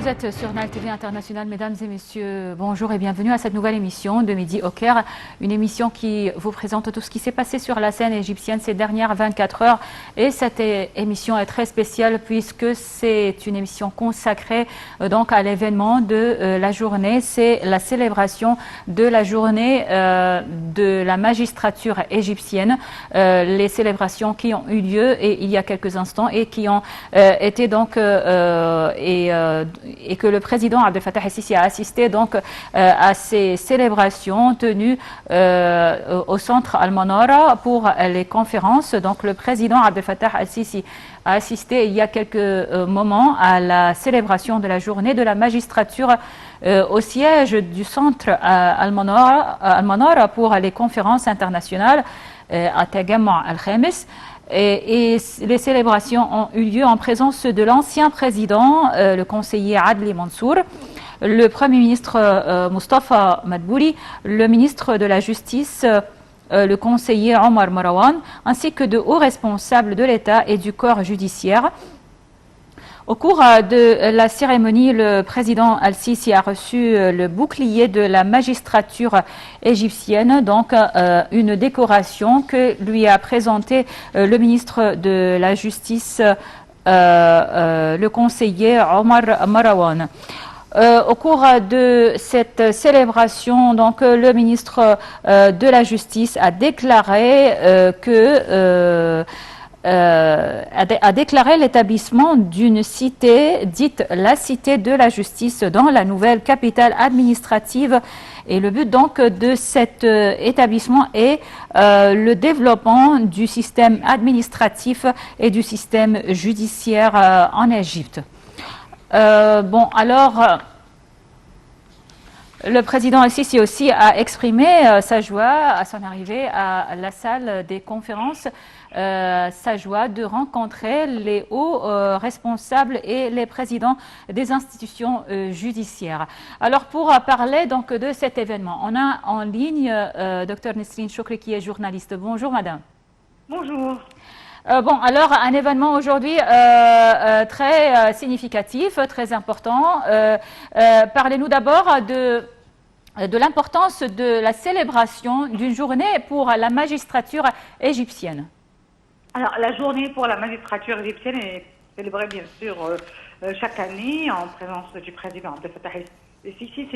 Vous êtes sur Nile TV International, mesdames et messieurs, bonjour et bienvenue à cette nouvelle émission de Midi au Caire, une émission qui vous présente tout ce qui s'est passé sur la scène égyptienne ces dernières 24 heures. Et cette émission est très spéciale puisque c'est une émission consacrée donc à l'événement de la journée, c'est la célébration de la journée de la magistrature égyptienne, les célébrations qui ont eu lieu il y a quelques instants et qui ont été donc et que le président Abdel Fattah el-Sisi a assisté donc à ces célébrations tenues au centre Al-Manara pour les conférences. Donc le président Abdel Fattah el-Sisi a assisté il y a quelques moments à la célébration de la journée de la magistrature au siège du centre Al-Manara pour les conférences internationales à Tagamma al-Khamis. Et les célébrations ont eu lieu en présence de l'ancien président, le conseiller Adli Mansour, le premier ministre Mustafa Madbouli, le ministre de la Justice, le conseiller Omar Marwan, ainsi que de hauts responsables de l'État et du corps judiciaire. Au cours de la cérémonie, le président Al-Sisi a reçu le bouclier de la magistrature égyptienne, donc une décoration que lui a présentée le ministre de la Justice, le conseiller Omar Marwan. Au cours de cette célébration, donc, le ministre de la Justice a déclaré a déclaré l'établissement d'une cité dite la Cité de la Justice dans la nouvelle capitale administrative. Et le but donc de cet établissement est le développement du système administratif et du système judiciaire en Égypte. Bon, alors, le président Al-Sisi aussi a exprimé sa joie à son arrivée à la salle des conférences, sa joie de rencontrer les hauts responsables et les présidents des institutions judiciaires. Alors pour parler donc de cet événement, on a en ligne Dr Nesrine Choukri qui est journaliste. Bonjour madame. Bonjour. Bon, alors un événement aujourd'hui très significatif, très important. Parlez-nous d'abord de l'importance de la célébration d'une journée pour la magistrature égyptienne. Alors, la journée pour la magistrature égyptienne est célébrée bien sûr chaque année en présence du président Abdel Fattah el-Sisi.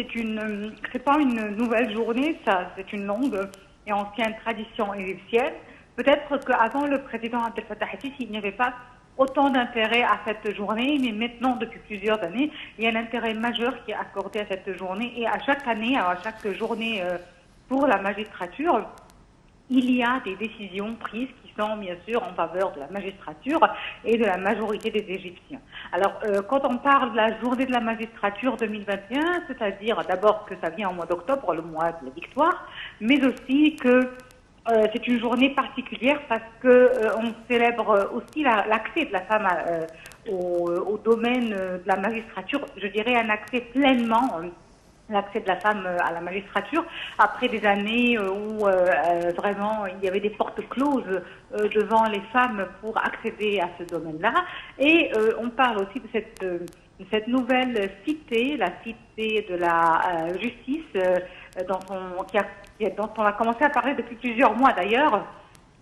C'est pas une nouvelle journée, c'est une longue et ancienne tradition égyptienne. Peut-être qu'avant le président Abdel Fattah el-Sisi, il n'y avait pas autant d'intérêt à cette journée, mais maintenant, depuis plusieurs années, il y a un intérêt majeur qui est accordé à cette journée. Et à chaque année, à chaque journée pour la magistrature, il y a des décisions prises qui sont bien sûr en faveur de la magistrature et de la majorité des Égyptiens. Alors, quand on parle de la journée de la magistrature 2021, c'est-à-dire d'abord que ça vient au mois d'octobre, le mois de la victoire, mais aussi que c'est une journée particulière parce que on célèbre aussi l'accès de la femme au domaine de la magistrature. Je dirais un accès pleinement, l'accès de la femme à la magistrature, après des années où vraiment il y avait des portes closes devant les femmes pour accéder à ce domaine-là. Et on parle aussi de cette nouvelle cité, la cité de la justice, dont on a commencé à parler depuis plusieurs mois d'ailleurs,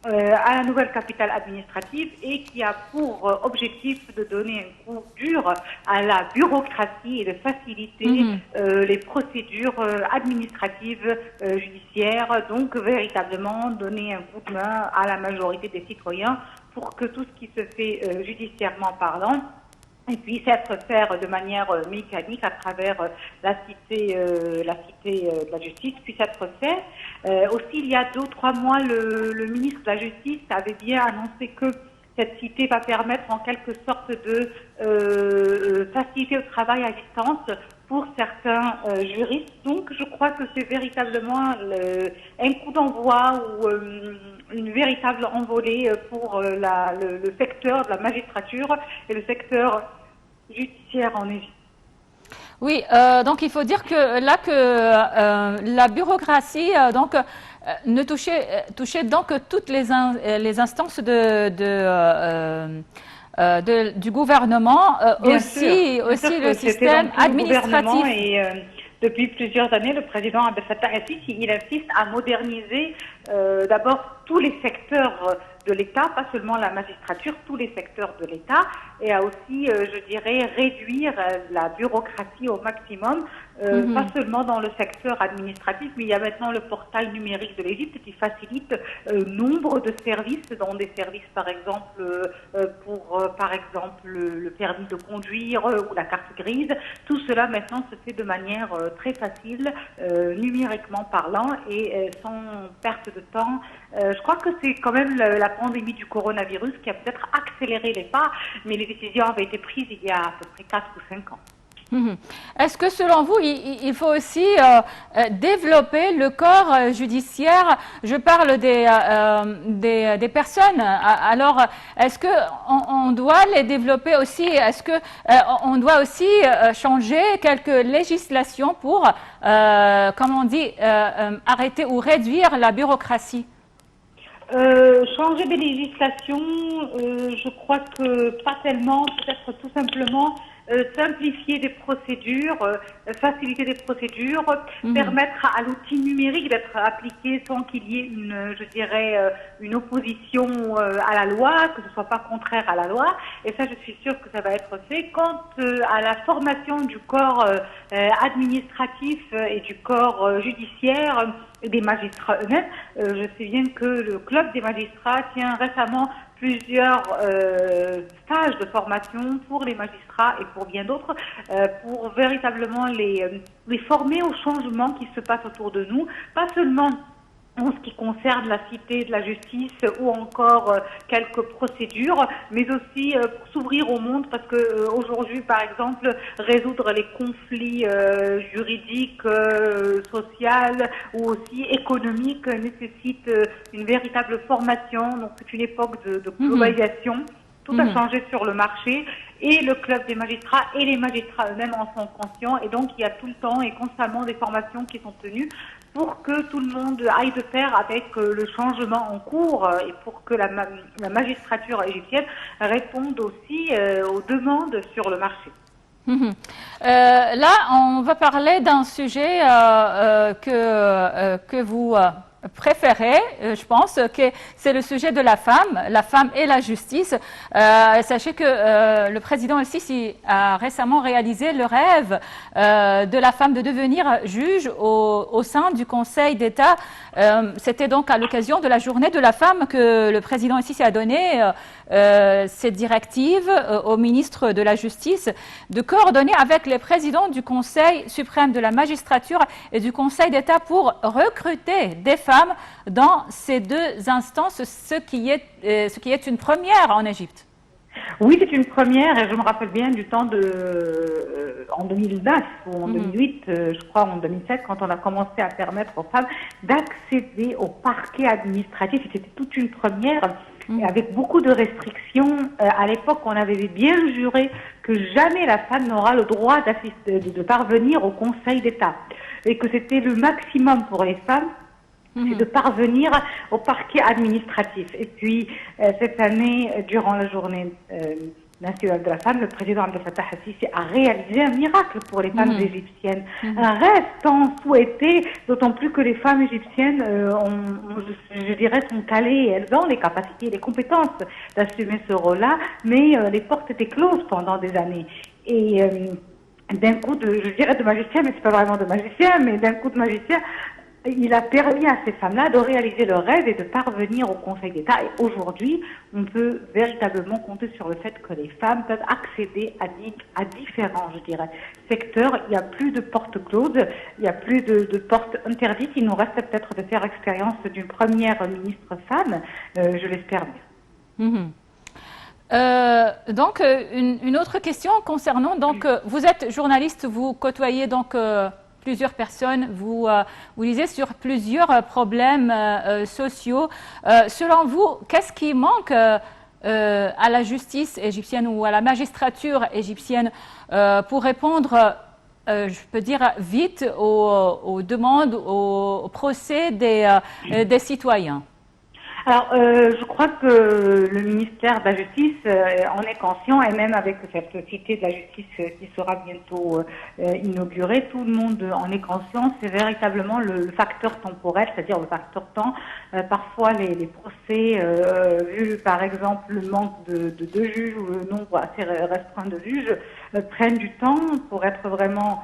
à la nouvelle capitale administrative et qui a pour objectif de donner un coup dur à la bureaucratie et de faciliter les procédures administratives judiciaires, donc véritablement donner un coup de main à la majorité des citoyens pour que tout ce qui se fait judiciairement parlant et puisse être fait de manière mécanique à travers la cité de la justice, puisse être fait. Aussi, il y a 2 ou 3 mois, le ministre de la Justice avait bien annoncé que cette cité va permettre en quelque sorte de faciliter le travail à distance pour certains juristes. Donc, je crois que c'est véritablement un coup d'envoi ou une véritable envolée pour le secteur de la magistrature et le secteur judiciaire en Égypte. Oui, donc il faut dire que là la bureaucratie ne touchait donc toutes les instances du gouvernement, Bien aussi, sûr. aussi le C'était système dans tout le gouvernement administratif. et depuis plusieurs années, le président Abdel Fattah el-Sisi, il insiste à moderniser d'abord tous les secteurs de l'État, pas seulement la magistrature, tous les secteurs de l'État, et à aussi, je dirais, réduire la bureaucratie au maximum, pas seulement dans le secteur administratif, mais il y a maintenant le portail numérique de l'Égypte qui facilite nombre de services, dont des services, par exemple, par exemple, le permis de conduire ou la carte grise. Tout cela maintenant se fait de manière très facile, numériquement parlant et sans perte de temps. Je crois que c'est quand même la pandémie du coronavirus qui a peut-être accéléré les pas, mais les décisions avaient été prises il y a à peu près 4 ou 5 ans. Est-ce que selon vous, il faut aussi développer le corps judiciaire? Je parle des personnes. Alors, est-ce qu'on doit les développer aussi? Est-ce qu'on doit aussi changer quelques législations pour, comme on dit, arrêter ou réduire la bureaucratie? Changer des législations, je crois que pas tellement, peut-être tout simplement simplifier des procédures, faciliter des procédures, permettre à l'outil numérique d'être appliqué sans qu'il y ait je dirais, une opposition à la loi, que ce soit pas contraire à la loi. Et ça, je suis sûre que ça va être fait. Quant à la formation du corps administratif et du corps judiciaire, et des magistrats eux-mêmes, je sais bien que le club des magistrats tient récemment plusieurs stages de formation pour les magistrats et pour bien d'autres, pour véritablement les former aux changements qui se passent autour de nous, pas seulement en ce qui concerne la cité de la justice ou encore quelques procédures, mais aussi pour s'ouvrir au monde, parce que aujourd'hui, par exemple, résoudre les conflits juridiques, sociaux ou aussi économiques nécessite une véritable formation. Donc c'est une époque de globalisation. Tout a changé sur le marché et le club des magistrats et les magistrats eux-mêmes en sont conscients, et donc il y a tout le temps et constamment des formations qui sont tenues pour que tout le monde aille de pair avec le changement en cours et pour que la magistrature égyptienne réponde aussi aux demandes sur le marché. Là, on va parler d'un sujet que vous préférez, je pense, que c'est le sujet de la femme et la justice. Sachez que le président el-Sisi a récemment réalisé le rêve de la femme de devenir juge au sein du Conseil d'État. C'était donc à l'occasion de la journée de la femme que le président el-Sisi a donné cette directive au ministre de la Justice de coordonner avec les présidents du Conseil suprême de la magistrature et du Conseil d'État pour recruter des femmes dans ces deux instances, ce qui est une première en Égypte. Oui, c'est une première, et je me rappelle bien du temps en 2009 ou en 2008, je crois en 2007, quand on a commencé à permettre aux femmes d'accéder au parquet administratif. C'était toute une première, et avec beaucoup de restrictions. À l'époque, on avait bien juré que jamais la femme n'aura le droit de parvenir au Conseil d'État, et que c'était le maximum pour les femmes, c'est de parvenir au parquet administratif. Et puis, cette année, durant la journée nationale de la femme, le président Abdel Fattah el-Sisi a réalisé un miracle pour les femmes égyptiennes. Un rêve tant souhaité, d'autant plus que les femmes égyptiennes, je dirais, sont calées. Elles ont les capacités, les compétences d'assumer ce rôle-là, mais les portes étaient closes pendant des années. Et d'un coup je dirais de magicien, mais c'est pas vraiment de magicien, mais d'un coup de magicien, il a permis à ces femmes-là de réaliser leur rêve et de parvenir au Conseil d'État. Et aujourd'hui, on peut véritablement compter sur le fait que les femmes peuvent accéder à différents, je dirais, secteurs. Il n'y a plus de portes closes, il n'y a plus de portes interdites. Il nous reste peut-être de faire expérience d'une première ministre femme, je l'espère bien. Donc, une autre question concernant, donc, vous êtes journaliste, vous côtoyez donc plusieurs personnes, vous lisez sur plusieurs problèmes sociaux. Selon vous, qu'est-ce qui manque à la justice égyptienne ou à la magistrature égyptienne pour répondre, je peux dire, vite aux demandes, au procès des citoyens? Alors, je crois que le ministère de la Justice en est conscient, et même avec cette cité de la justice qui sera bientôt inaugurée, tout le monde en est conscient. C'est véritablement le facteur temporel, c'est-à-dire le facteur temps. Parfois, les procès, vu par exemple le manque de juges ou le nombre assez restreint de juges, prennent du temps pour être vraiment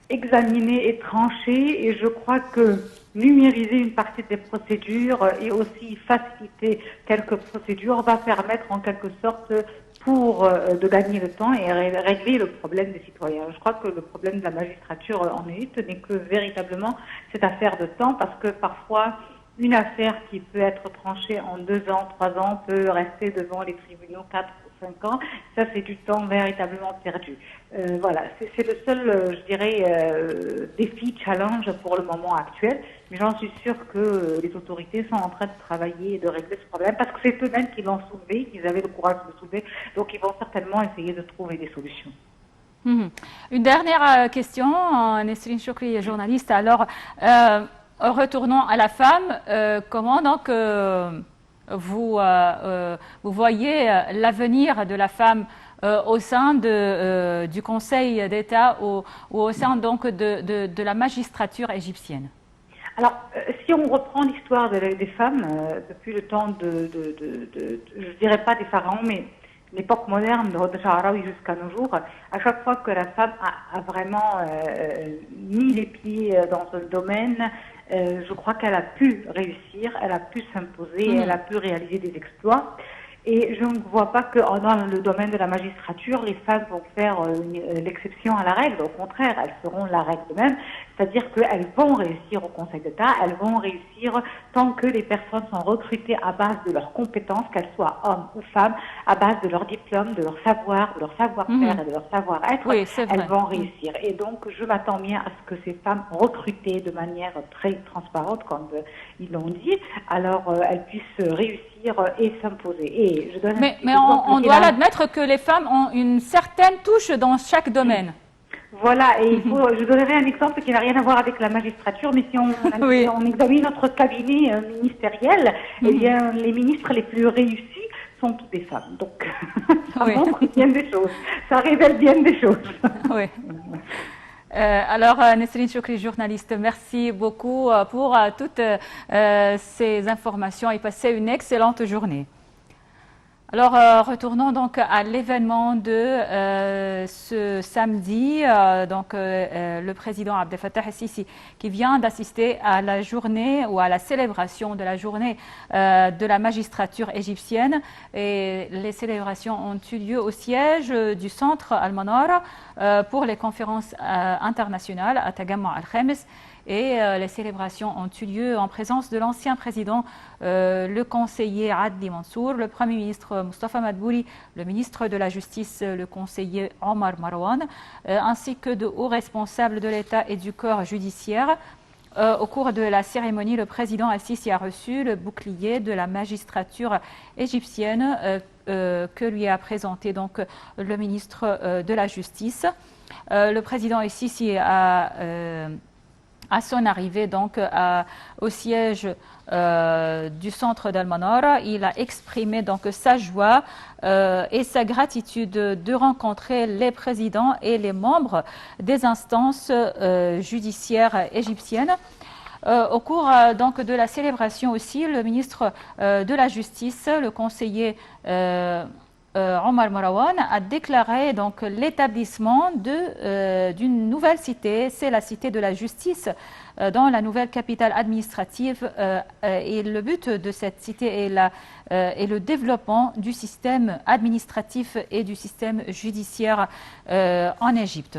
examinés et tranchés. Et je crois que numériser une partie des procédures et aussi faciliter quelques procédures va permettre en quelque sorte de gagner le temps et régler le problème des citoyens. Je crois que le problème de la magistrature en Égypte n'est que véritablement cette affaire de temps, parce que parfois une affaire qui peut être tranchée en 2 ans, 3 ans peut rester devant les tribunaux 4 ou 5 ans. Ça, c'est du temps véritablement perdu. Voilà, c'est le seul, je dirais, défi, challenge pour le moment actuel. Mais j'en suis sûre que les autorités sont en train de travailler et de régler ce problème, parce que c'est eux-mêmes qui l'ont soulevé, qu'ils avaient le courage de le soulever. Donc, ils vont certainement essayer de trouver des solutions. Une dernière question, Nesrine Chokri, journaliste. Alors, retournons à la femme. Comment donc vous voyez l'avenir de la femme au sein du Conseil d'État ou au sein donc de la magistrature égyptienne? Alors, si on reprend l'histoire des femmes, depuis le temps je dirais pas des pharaons, mais l'époque moderne de Hod Sha'arawi jusqu'à nos jours, à chaque fois que la femme a vraiment mis les pieds dans un domaine, je crois qu'elle a pu réussir, elle a pu s'imposer, elle a pu réaliser des exploits. Et je ne vois pas que dans le domaine de la magistrature, les femmes vont faire l'exception à la règle. Au contraire, elles feront la règle même. C'est-à-dire qu'elles vont réussir au Conseil d'État, elles vont réussir tant que les personnes sont recrutées à base de leurs compétences, qu'elles soient hommes ou femmes, à base de leur diplôme, de leur savoir, de leur savoir-faire et de leur savoir-être, oui, elles vont réussir. Et donc, je m'attends bien à ce que ces femmes recrutées de manière très transparente, comme ils l'ont dit, alors elles puissent réussir et s'imposer. Et je donne mais on doit l'admettre que les femmes ont une certaine touche dans chaque domaine. Voilà, et je donnerai un exemple qui n'a rien à voir avec la magistrature, mais si on examine notre cabinet ministériel, eh bien, les ministres les plus réussis sont toutes des femmes. Donc, ça montre bien des choses, ça révèle bien des choses. Oui. Alors, Nesrine Chokri, journaliste, merci beaucoup pour toutes ces informations et passez une excellente journée. Alors, retournons donc à l'événement de ce samedi. Le président Abdel Fattah el-Sisi qui vient d'assister à la journée ou à la célébration de la journée de la magistrature égyptienne. Et les célébrations ont eu lieu au siège du centre Al-Manara pour les conférences internationales à Tagamma al-Khamis. Et les célébrations ont eu lieu en présence de l'ancien président, le conseiller Adli Mansour, le Premier ministre Mustafa Madbouli, le ministre de la Justice, le conseiller Omar Marwan, ainsi que de hauts responsables de l'État et du corps judiciaire. Au cours de la cérémonie, le président Al-Sisi a reçu le bouclier de la magistrature égyptienne que lui a présenté donc le ministre de la Justice. Le président Al-Sisi à son arrivée donc au siège du centre d'Al-Manara, il a exprimé donc sa joie et sa gratitude de rencontrer les présidents et les membres des instances judiciaires égyptiennes. Au cours donc de la célébration aussi, le ministre de la Justice, le conseiller Omar Marwan a déclaré donc l'établissement d'une nouvelle cité, c'est la cité de la justice dans la nouvelle capitale administrative et le but de cette cité est le développement du système administratif et du système judiciaire en Égypte.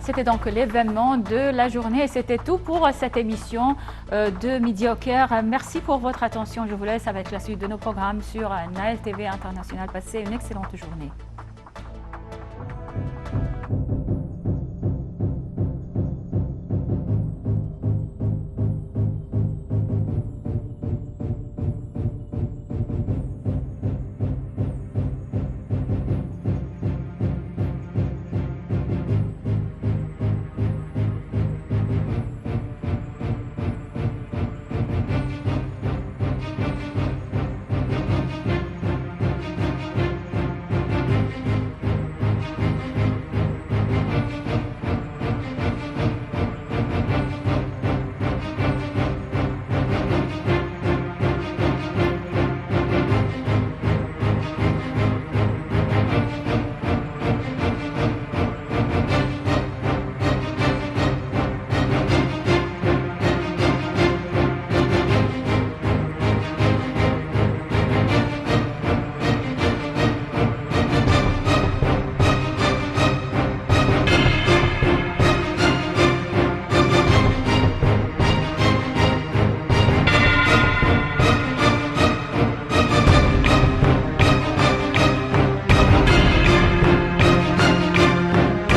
C'était donc l'événement de la journée et c'était tout pour cette émission de Midi au Caire. Merci pour votre attention. Je vous laisse avec la suite de nos programmes sur Nile TV International. Passez une excellente journée.